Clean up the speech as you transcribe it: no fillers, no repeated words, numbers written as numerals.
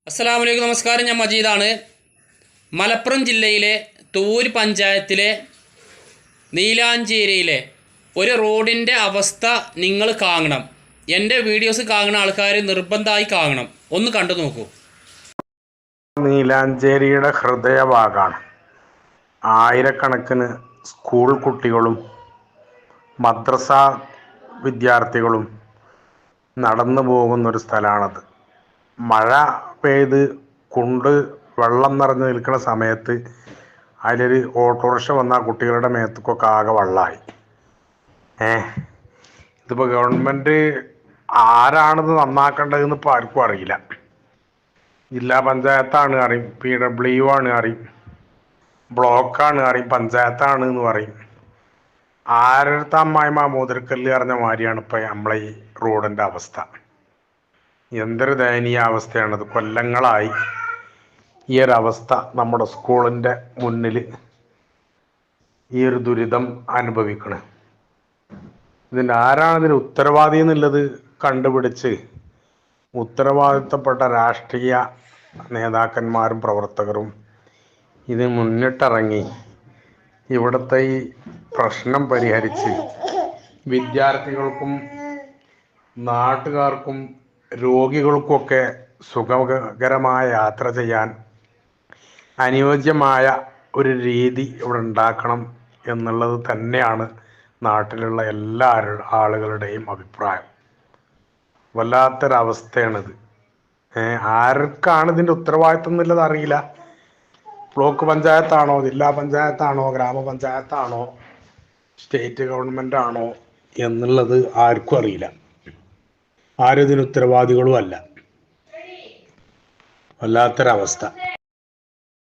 അസ്സലാമു അലൈക്കും, നമസ്കാരം. ഞാൻ മജീദാണ്. മലപ്പുറം ജില്ലയിലെ തൂര് പഞ്ചായത്തിലെ നീലാഞ്ചേരിയിലെ ഒരു റോഡിൻ്റെ അവസ്ഥ നിങ്ങൾ കാണണം. എൻ്റെ വീഡിയോസ് കാണുന്ന ആൾക്കാർ നിർബന്ധമായി കാണണം. ഒന്ന് കണ്ടു നോക്കൂ. നീലാഞ്ചേരിയുടെ ഹൃദയഭാഗമാണ്. ആയിരക്കണക്കിന് സ്കൂൾ കുട്ടികളും മദ്രസ വിദ്യാർത്ഥികളും നടന്നു പോകുന്നൊരു സ്ഥലമാണത്. മഴ പെയ്ത് കുണ്ട് വെള്ളം നിറഞ്ഞ് നിൽക്കുന്ന സമയത്ത് അതിലൊരു ഓട്ടോറിക്ഷ വന്ന കുട്ടികളുടെ മേത്തൊക്കെ ആകെ വെള്ളമായി. ഇതിപ്പോൾ ഗവൺമെൻറ് ആരാണിത് നന്നാക്കേണ്ടതെന്ന് ഇപ്പോൾ ആർക്കും അറിയില്ല. ജില്ലാ പഞ്ചായത്താണ് അറിയും, PWO ആണ് അറിയും, ബ്ലോക്കാണ് അറിയും, പഞ്ചായത്താണ് എന്ന് പറയും. ആരുടെ അമ്മായിമ്മ മൂതിരക്കല്ല് അറിഞ്ഞ മാതിരിയാണ് ഇപ്പോൾ നമ്മളെ ഈ റോഡിൻ്റെ അവസ്ഥ. എന്തൊരു ദയനീയ അവസ്ഥയാണത്. കൊല്ലങ്ങളായി ഈ ഒരവസ്ഥ നമ്മുടെ സ്കൂളിൻ്റെ മുന്നിൽ ഈ ഒരു ദുരിതം അനുഭവിക്കണേ. ഇതിൻ്റെ ആരാണിതിന് ഉത്തരവാദി എന്നുള്ളത് കണ്ടുപിടിച്ച് ഉത്തരവാദിത്തപ്പെട്ട രാഷ്ട്രീയ നേതാക്കന്മാരും പ്രവർത്തകരും ഇത് മുന്നിട്ടിറങ്ങി ഇവിടുത്തെ ഈ പ്രശ്നം പരിഹരിച്ച് വിദ്യാർത്ഥികൾക്കും നാട്ടുകാർക്കും രോഗികൾക്കൊക്കെ സുഖകരമായ യാത്ര ചെയ്യാൻ അനുയോജ്യമായ ഒരു രീതി ഇവിടെ ഉണ്ടാക്കണം എന്നുള്ളത് തന്നെയാണ് നാട്ടിലുള്ള എല്ലാ ആളുകളുടെയും അഭിപ്രായം. വല്ലാത്തൊരവസ്ഥയാണിത്. ആർക്കാണ് ഇതിൻ്റെ ഉത്തരവാദിത്വം എന്നുള്ളത് അറിയില്ല. ബ്ലോക്ക് പഞ്ചായത്താണോ, ജില്ലാ പഞ്ചായത്താണോ, ഗ്രാമപഞ്ചായത്താണോ, സ്റ്റേറ്റ് ഗവൺമെൻറ്റാണോ എന്നുള്ളത് ആർക്കും അറിയില്ല. ആരും ഇതിന് ഉത്തരവാദികളും അല്ല. വല്ലാത്തൊരവസ്ഥ.